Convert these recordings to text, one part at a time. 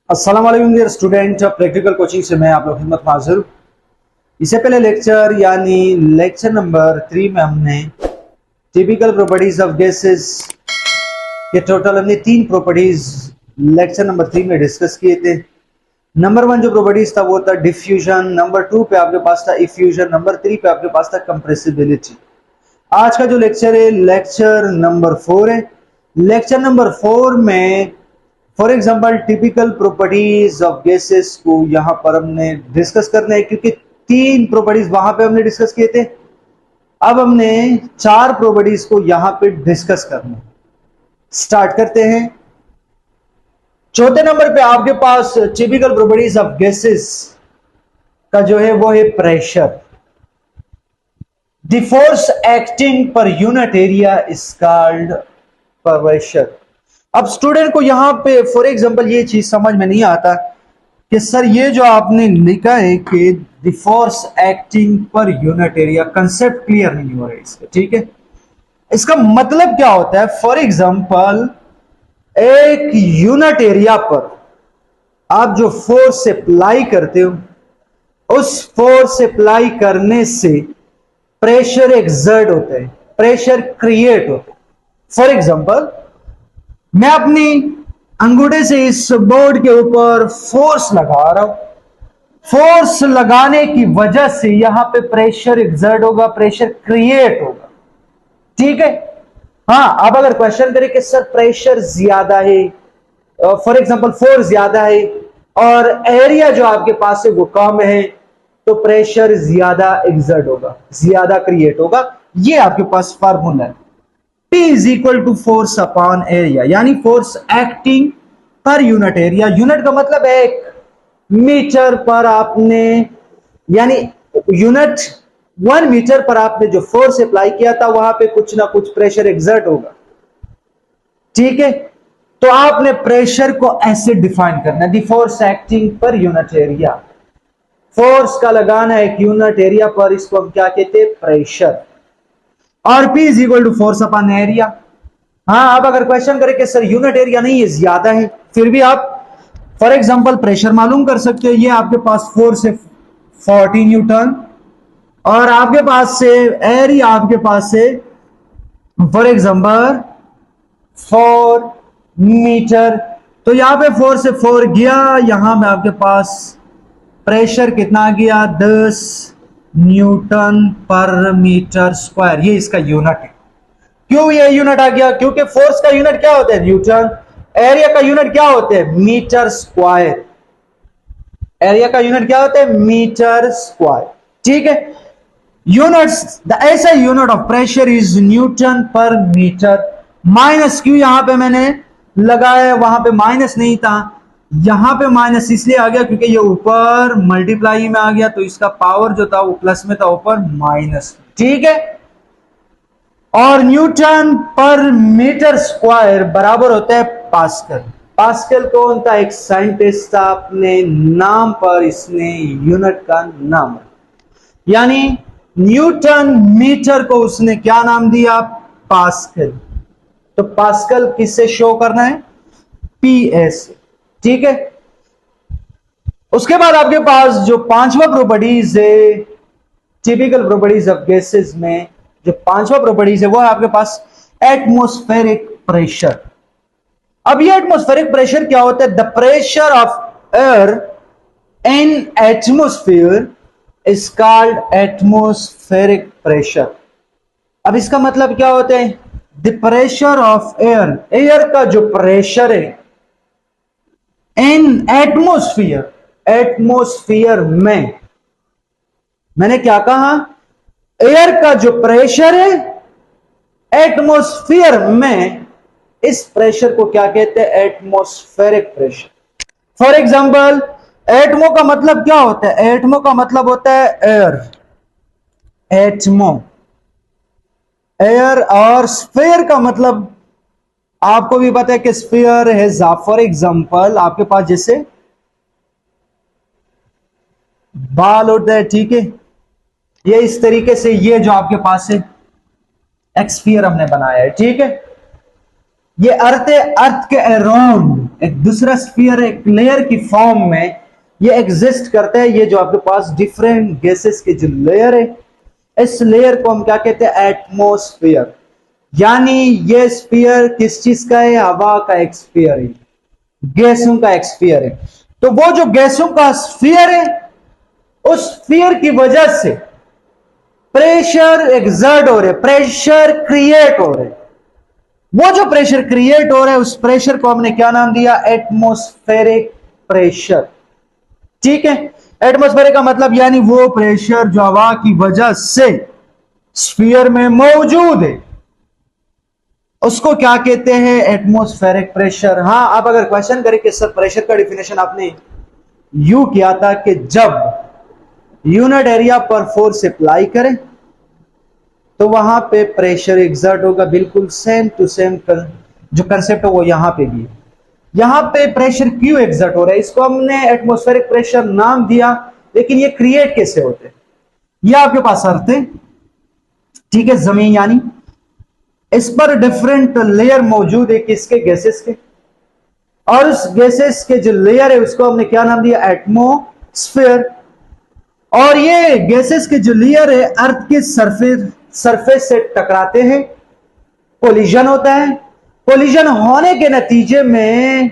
अस्सलाम वालेकुम dear student, practical coaching से मैं आप लोग खिदमत में हाजिर हूं। इससे पहले लेक्चर यानी लेक्चर नंबर 3 में हमने टिपिकल प्रॉपर्टीज ऑफ गैसेस के टोटल हमने 3 प्रॉपर्टीज लेक्चर नंबर 3 में डिस्कस किए थे। नंबर 1 जो प्रॉपर्टीज था वो था डिफ्यूजन, नंबर 2 पे आपके पास था इफ्यूजन, नंबर 3 पे आपके पास था कंप्रेसिबिलिटी। आज का जो लेक्चर है लेक्चर नंबर 4 है। लेक्चर नंबर 4 में for example typical properties of gases को यहां पर हमने डिस्कस करना है, क्योंकि 3 प्रॉपर्टीज वहां पे हमने डिस्कस किए थे। अब हमने 4 प्रॉपर्टीज को यहां पे डिस्कस करना है। स्टार्ट करते हैं। चौथे नंबर पे आपके पास टिपिकल प्रॉपर्टीज ऑफ गैसेस का जो है वो है pressure. The force acting per unit area is called pressure. अब स्टूडेंट को यहां पे फॉर एग्जांपल ये चीज समझ में नहीं आता कि सर ये जो आपने लिखा है कि the force acting per unit area, concept clear नहीं हो रहा है इसका। ठीक है, इसका मतलब क्या होता है? फॉर एग्जांपल एक यूनिट एरिया पर आप जो फोर्स अप्लाई करते हो, उस फोर्स अप्लाई करने से प्रेशर एक्सर्ट होता है, प्रेशर क्रिएट होता है। फॉर एग्जांपल मैं अपनी अंगूठे से इस बोर्ड के ऊपर फोर्स लगा रहा हूं। फोर्स लगाने की वजह से यहां पे प्रेशर एक्सर्ट होगा, प्रेशर क्रिएट होगा। ठीक है। हाँ, अब अगर क्वेश्चन करें कि सर प्रेशर ज्यादा है, फॉर एग्जांपल फोर्स ज्यादा है और एरिया जो आपके पास है वो कम है, तो प्रेशर ज्यादा एक्सर्ट होगा, ज्यादा क्रिएट होगा। ये आपके पास फार्मूला है। P is equal to force upon area, यानी force acting per unit area. Unit का मतलब है एक मीटर पर आपने, यानी यूनिट 1 मीटर पर आपने जो फोर्स अप्लाई किया था वहां पे कुछ ना कुछ प्रेशर एक्सर्ट होगा। ठीक है, तो आपने प्रेशर को ऐसे डिफाइन करना है, the force acting per unit area. Force का लगाना एक यूनिट एरिया पर, इसको हम क्या कहते हैं? प्रेशर। और P is equal to force upon area. हाँ, अब अगर क्वेश्चन करें कि सर यूनिट एरिया नहीं है, ज्यादा है, फिर भी आप फॉर एग्जांपल प्रेशर मालूम कर सकते हो। ये आपके पास फोर्स है 40 न्यूटन और आपके पास से एरिया आपके पास से फॉर एग्जांपल 4 मीटर। तो यहां पे 4 से 4 गया, यहां में आपके पास प्रेशर कितना आ गया? 10 न्यूटन पर मीटर स्क्वायर। ये इसका यूनिट है। क्यों ये यूनिट आ गया? क्योंकि फोर्स का यूनिट क्या होता है? न्यूटन। एरिया का यूनिट क्या होता है? Metre square. एरिया का यूनिट क्या होता है? Metre square. ठीक है। Units, the SI unit of pressure is newton per metre. Minus क्यों यहां पे मैंने लगाया? वहां पे माइनस नहीं था, यहां पे माइनस इसलिए आ गया क्योंकि ये ऊपर मल्टीप्लाई में आ गया, तो इसका पावर जो था वो प्लस में था, ऊपर माइनस। ठीक है। और न्यूटन पर मीटर स्क्वायर बराबर होता है पास्कल। पास्कल कौन था? एक साइंटिस्ट था, अपने नाम पर इसने यूनिट का नाम, यानी न्यूटन मीटर को उसने क्या नाम दिया? पास्कल। तो पास्कल किससे शो करना है? PS। ठीक है। उसके बाद आपके पास जो 5वां प्रॉपर्टीज है टिपिकल प्रॉपर्टीज ऑफ गैसेस में, जो 5वां प्रॉपर्टीज है वो है आपके पास एटमॉस्फेरिक प्रेशर। अब ये एटमॉस्फेरिक प्रेशर क्या होता है? The pressure of air in atmosphere is called atmospheric pressure. अब इसका मतलब क्या होता है? The pressure of air, air का जो प्रेशर है इन एटमॉस्फेयर, एटमॉस्फेयर में, मैंने क्या कहा? एयर का जो प्रेशर है एटमॉस्फेयर में, इस प्रेशर को क्या कहते हैं? Atmospheric pressure. फॉर एग्जांपल एटमो का मतलब क्या होता है? एटमो का मतलब होता है एयर, एटमो, एयर। और स्फीयर का मतलब आपको भी पता है कि स्फीयर है। फॉर एग्जांपल आपके पास जैसे बाल होता है, ठीक है, ये इस तरीके से, ये जो आपके पास है एक्सफियर हमने बनाया है। ठीक है, ये अर्थ है, अर्थ के अराउंड एक दूसरा स्फीयर एक लेयर की फॉर्म में ये एग्जिस्ट करता है। ये जो आपके पास डिफरेंट गैसेस के जो लेयर है, इस लेयर को हम क्या कहते हैं? एटमॉस्फेयर। यानी ये स्फीयर किस चीज का है? हवा का एक स्फीयर है, गैसों का एक स्फीयर है। तो वो जो गैसों का स्फीयर है, उस स्फीयर की वजह से प्रेशर एग्जर्ट हो रहे, प्रेशर क्रिएट हो रहे। वो जो प्रेशर क्रिएट हो रहा है, उस प्रेशर को हमने क्या नाम दिया? Atmospheric pressure. ठीक है, एटमॉस्फेरिक का मतलब यानी वो प्रेशर जो हवा की वजह से स्फीयर में मौजूद है, उसको क्या कहते हैं? Atmospheric pressure. हां, आप अगर क्वेश्चन करें कि सर प्रेशर का डिफिनेशन आपने यू किया था कि जब यूनिट एरिया पर फोर्स अप्लाई करें तो वहां पे प्रेशर एग्जर्ट होगा। बिल्कुल सेम टू सेम जो कंसेप्ट है वो यहां पे भी है। यहां पे प्रेशर क्यों एग्जर्ट हो रहा है, इसको हमने एटमॉस्फेरिक प्रेशर नाम दिया, लेकिन ये क्रिएट कैसे होते हैं? ये आपके पास अर्थ है, ठीक है, जमीन, यानी इस पर डिफरेंट लेयर मौजूद है किसके? गैसेस के। और उस गैसेस के जो लेयर है उसको हमने क्या नाम दिया? एटमॉस्फेयर। और ये गैसेस के जो लेयर है अर्थ के सरफेस से टकराते हैं, कोलिजन होता है। कोलिजन होने के नतीजे में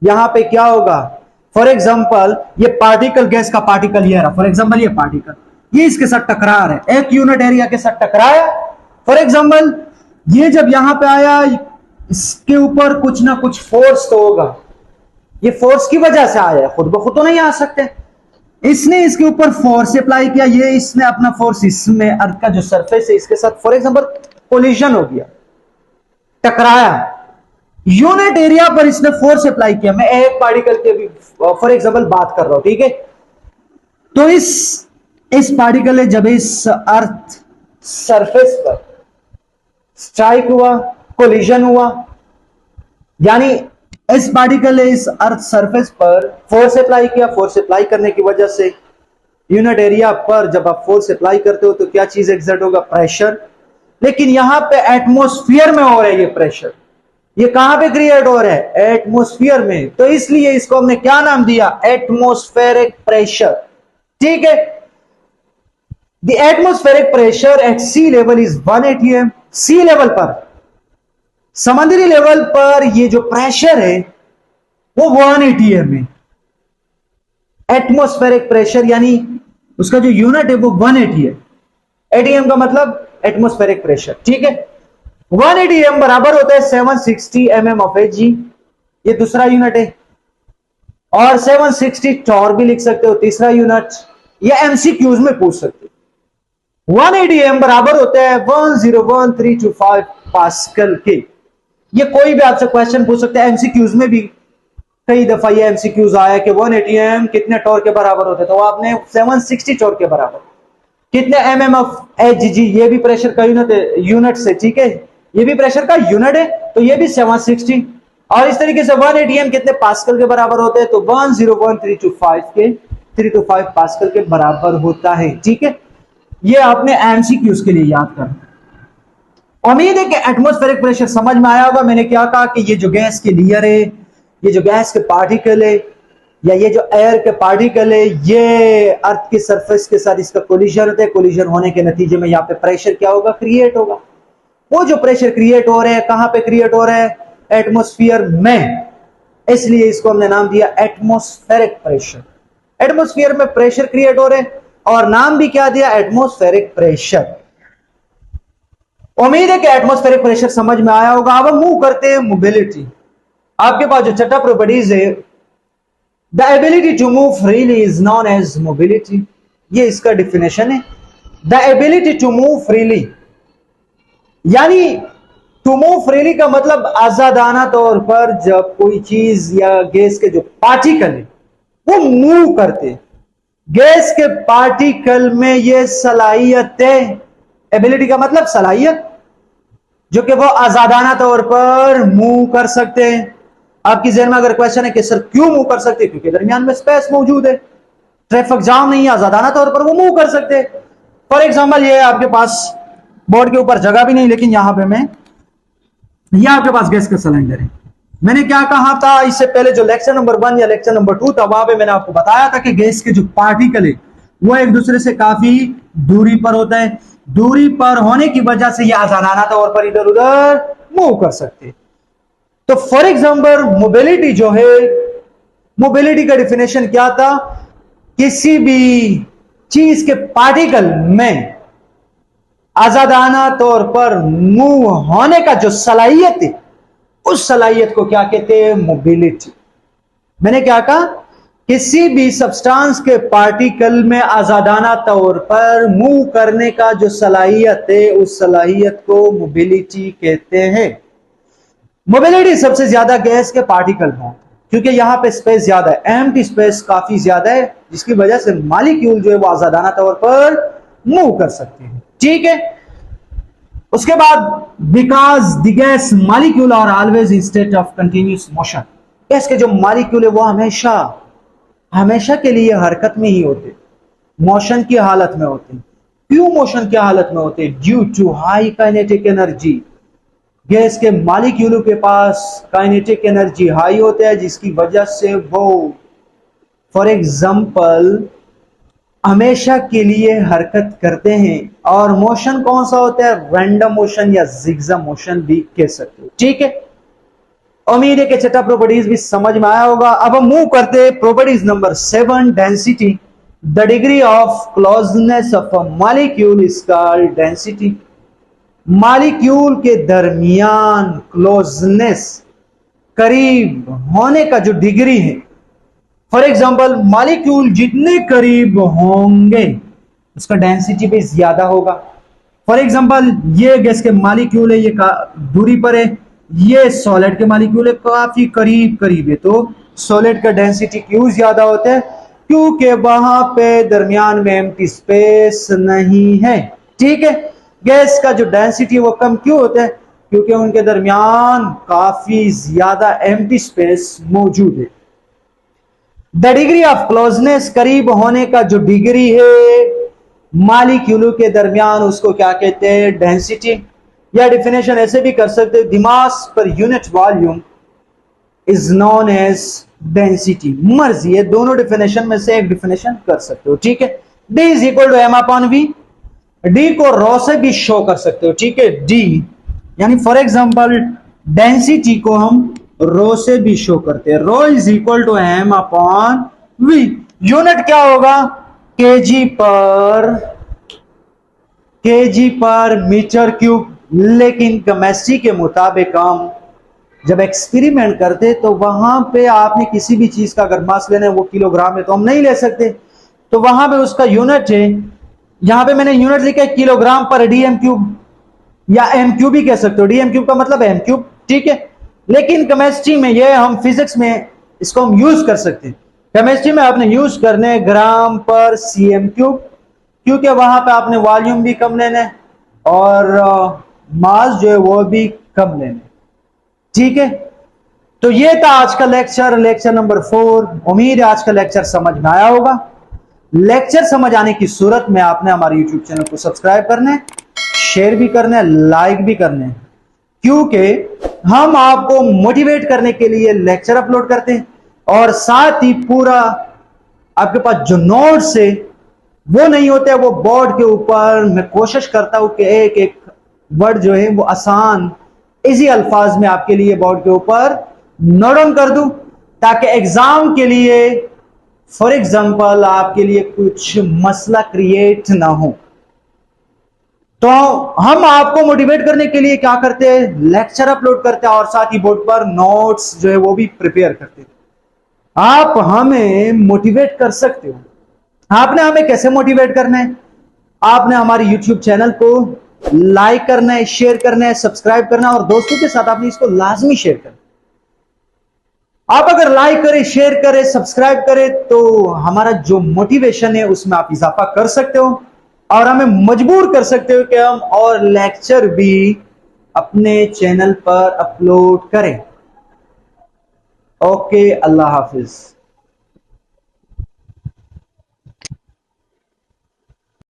यहां पे क्या होगा? फॉर एग्जांपल ये पार्टिकल, गैस का पार्टिकल ये रहा, फॉर एग्जांपल ये पार्टिकल, ये इसके साथ टकरा रहा है, एक यूनिट एरिया के साथ टकराया। फॉर एग्जांपल ये जब यहां पे आया, इसके ऊपर कुछ ना कुछ फोर्स तो होगा। ये फोर्स की वजह से आया है, खुद ब खुद तो नहीं आ सकते। इसने इसके ऊपर फोर्स अप्लाई किया, ये इसने अपना फोर्स इसमें अर्थ का जो सरफेस है इसके साथ फॉर एग्जांपल कोलिजन हो गया, टकराया। यूनिट एरिया पर इसने फोर्स अप्लाई किया। मैं एक पार्टिकल के भी फॉर एग्जांपल बात कर रहा हूं, ठीक है। तो इस पार्टिकल ने जब इस अर्थ सरफेस पर स्ट्राइक हुआ, कोलिजन हुआ, यानी इस पार्टिकल ने इस अर्थ सरफेस पर फोर्स अप्लाई किया। फोर्स अप्लाई करने की वजह से यूनिट एरिया पर जब आप फोर्स अप्लाई करते हो तो क्या चीज एक्सर्ट होगा? प्रेशर। लेकिन यहां पे एटमॉस्फेयर में हो रहा है ये प्रेशर, ये कहां पे क्रिएट हो रहा है? एटमॉस्फेयर में। तो इसलिए इसको हमने क्या नाम दिया? Atmospheric pressure. ठीक है, the atmospheric pressure at sea level is 180 M. Sea level पर, समुद्री लेवल पर ये जो प्रेशर है वो 180 एम है। एटमॉस्फेरिक प्रेशर यानी उसका जो यूनिट है वो 180 है। 80 एम का मतलब एटमॉस्फेरिक प्रेशर। ठीक है, 180 एम बराबर होता है 760 mm ऑफ एच जी, ये दूसरा यूनिट है। और 760 टॉर भी लिख सकते हो, तीसरा यूनिट। ये एमसीक्यूज में पूछ सकते हो। 180 एम बराबर होता है 101325 पास्कल के। ये कोई भी आपसे क्वेश्चन पूछ सकता है, एमसीक्यूज में भी कई दफा ये एमसीक्यूज आया कि 180 एम कितने टॉर के बराबर होते, तो आपने 760 टॉर के बराबर। कितने mm ऑफ एच जी, ये भी प्रेशर का यूनिट से, ठीक है, ये भी प्रेशर का यूनिट है, तो ये भी 760। और इस तरीके से 180 एम कितने पास्कल के बराबर होते हैं? तो 101325 पास्कल के बराबर होता है। ठीक है, ये आपने एमसीक्यूज के लिए याद करना। उम्मीद है कि एटमॉस्फेरिक प्रेशर समझ में आया होगा। मैंने क्या कहा कि ये जो गैस की लेयर है, ये जो गैस के पार्टिकल है, या ये जो एयर के पार्टिकल है, ये अर्थ की सरफेस के साथ इसका कोलिजन होता है। कोलिजन होने के नतीजे में यहाँ पे प्रेशर क्या होगा? क्रिएट होगा। वो जो प्रेशर क्रिएट हो रहे हैं कहां पे क्रिएट हो रहा है? एटमॉस्फेयर में। इसलिए इसको हमने नाम दिया एटमॉस्फेरिक प्रेशर। एटमॉस्फेयर में प्रेशर क्रिएट हो रहे हैं और नाम भी क्या दिया? Atmospheric pressure. उम्मीद है कि एटमॉस्फेरिक प्रेशर समझ में आया होगा। अब हम मूव करते हैं मोबिलिटी। आपके पास जो छठा प्रॉपर्टीज है, the ability to move freely is known as mobility. ये इसका डिफिनेशन है, the ability to move freely. यानी टू मूव फ्रीली का मतलब आजादाना तौर पर जब कोई चीज या गैस के जो पार्टिकल है वो मूव करते, गैस के पार्टिकल में ये सलाहियत है, एबिलिटी का मतलब सलाहियत, जो कि वो आजादाना तौर पर मूव कर सकते हैं। आपकी ज़हन में अगर क्वेश्चन है कि सर क्यों मूव कर सकते हैं? क्योंकि दरमियान में स्पेस मौजूद है, ट्रैफिक जाम नहीं है, आजादाना तौर पर वो मूव कर सकते हैं। फॉर एग्जांपल ये आपके पास बोर्ड के ऊपर जगह भी नहीं, लेकिन यहां पे मैं, यह आपके पास गैस का सिलेंडर है, मैंने क्या कहा था इससे पहले, जो लेक्चर नंबर 1 या लेक्चर नंबर 2 था, वहां पे मैंने आपको बताया था कि गैस के जो पार्टिकल है वो एक दूसरे से काफी दूरी पर होता है। दूरी पर होने की वजह से ये आसानाना तौर पर इधर उधर मूव कर सकते। तो फॉर एग्जाम्पल मोबिलिटी जो है, मोबिलिटी का डिफिनेशन क्या था? किसी भी चीज के पार्टिकल में आजादाना तौर पर मूव होने का जो सलाहियत है, उस सलाहियत को क्या कहते हैं? मोबिलिटी। मैंने क्या कहा? किसी भी सब्सटेंस के पार्टिकल में आजादाना तौर पर मूव करने का जो सलाहियत है, उस सलाहियत को मोबिलिटी कहते हैं। मोबिलिटी सबसे ज्यादा गैस के पार्टिकल में, क्योंकि यहां पे स्पेस ज्यादा है, एम्प्टी स्पेस काफी ज्यादा है, जिसकी वजह से मॉलिक्यूल जो है वो आजादाना तौर पर मूव कर सकते हैं। ठीक है। उसके बाद because the gas molecule are always in state of continuous motion. Gas के जो मॉलिक्यूल है वो हमेशा हमेशा के लिए हरकत में ही होते, मोशन की हालत में होते। क्यों मोशन की हालत में होते? Due to high kinetic energy. Gas के मॉलिक्यूलों के पास काइनेटिक एनर्जी हाई होता है, जिसकी वजह से वो फॉर एग्जाम्पल हमेशा के लिए हरकत करते हैं। और मोशन कौन सा होता है? रैंडम मोशन या जिगजैग मोशन भी कह सकते हो। ठीक है। उम्मीद है कि छठा प्रॉपर्टीज भी समझ में आया होगा। अब हम मूव करते हैं properties number 7, density. The degree of closeness of a molecule is called density. Molecule के दरमियान क्लोजनेस, करीब होने का जो डिग्री है, फॉर एग्जाम्पल मॉलिक्यूल जितने करीब होंगे उसका डेंसिटी भी ज्यादा होगा। फॉर एग्जाम्पल ये गैस के मॉलिक्यूल है, ये दूरी पर है, ये सॉलिड के मॉलिक्यूल है, काफी करीब करीब है, तो सॉलिड का डेंसिटी क्यों ज्यादा होता है? क्योंकि वहां पे दरमियान में एम्प्टी स्पेस नहीं है। ठीक है। गैस का जो डेंसिटी वो कम क्यों होता है? क्योंकि उनके दरमियान काफी ज्यादा एम्प्टी स्पेस मौजूद है। द डिग्री ऑफ क्लोजनेस, करीब होने का जो डिग्री है मॉलिक्यूलों के दरमियान, उसको क्या कहते हैं? डेंसिटी। या डिफिनेशन ऐसे भी कर सकते हैं, the mass per unit volume is known as density. मर्जी है, दोनों डिफिनेशन में से एक डिफिनेशन कर सकते हो। ठीक है। D is equal to M upon V. D को रो से भी शो कर सकते हो। ठीक है। डी यानी फॉर एग्जांपल डेंसिटी को हम रो से भी शो करते हैं। Rho is equal to M upon V. Unit क्या होगा? केजी पर मीटर क्यूब। लेकिन केमिस्ट्री के मुताबिक हम जब एक्सपेरिमेंट करते तो वहां पे आपने किसी भी चीज का अगर मास लेना है वो किलोग्राम है तो हम नहीं ले सकते, तो वहां पे उसका यूनिट है, यहां पे मैंने यूनिट लिखा है किलोग्राम पर डीएम क्यूब, या एम क्यूब भी कह सकते हो। डीएम क्यूब का मतलब एम क्यूब। ठीक है। लेकिन केमिस्ट्री में ये हम फिजिक्स में इसको हम यूज कर सकते हैं। केमिस्ट्री में आपने यूज करने ग्राम पर सीएम क्यूब, क्योंकि वहां पे आपने वॉल्यूम भी कम लेना है और मास जो है वो भी कम लेना है। ठीक है। तो ये था आज का लेक्चर, लेक्चर नंबर 4। उम्मीद है आज का लेक्चर समझ में आया होगा। लेक्चर समझ आने की सूरत में आपने हमारे यूट्यूब चैनल को सब्सक्राइब करना है, शेयर भी करना है, लाइक भी करना है, क्योंकि हम आपको मोटिवेट करने के लिए लेक्चर अपलोड करते हैं और साथ ही पूरा आपके पास जो नोट्स है वो नहीं होते, वो बोर्ड के ऊपर मैं कोशिश करता हूं कि एक एक वर्ड जो है वो आसान इजी अल्फाज में आपके लिए बोर्ड के ऊपर नोट डाउन कर दूं, ताकि एग्जाम के लिए फॉर एग्जांपल आपके लिए कुछ मसला क्रिएट ना हो। तो हम आपको मोटिवेट करने के लिए क्या करते हैं? लेक्चर अपलोड करते हैं और साथ ही बोर्ड पर नोट्स जो है वो भी प्रिपेयर करते हैं। आप हमें मोटिवेट कर सकते हो। आपने हमें कैसे मोटिवेट करना है? आपने हमारे YouTube चैनल को लाइक करना है, शेयर करना है, सब्सक्राइब करना है और दोस्तों के साथ आपने इसको लाजमी शेयर करना। आप अगर लाइक करें, शेयर करें, सब्सक्राइब करें तो हमारा जो मोटिवेशन है उसमें आप इजाफा कर सकते हो और हमें मजबूर कर सकते हो कि हम और लेक्चर भी अपने चैनल पर अपलोड करें। ओके, अल्लाह हाफिज।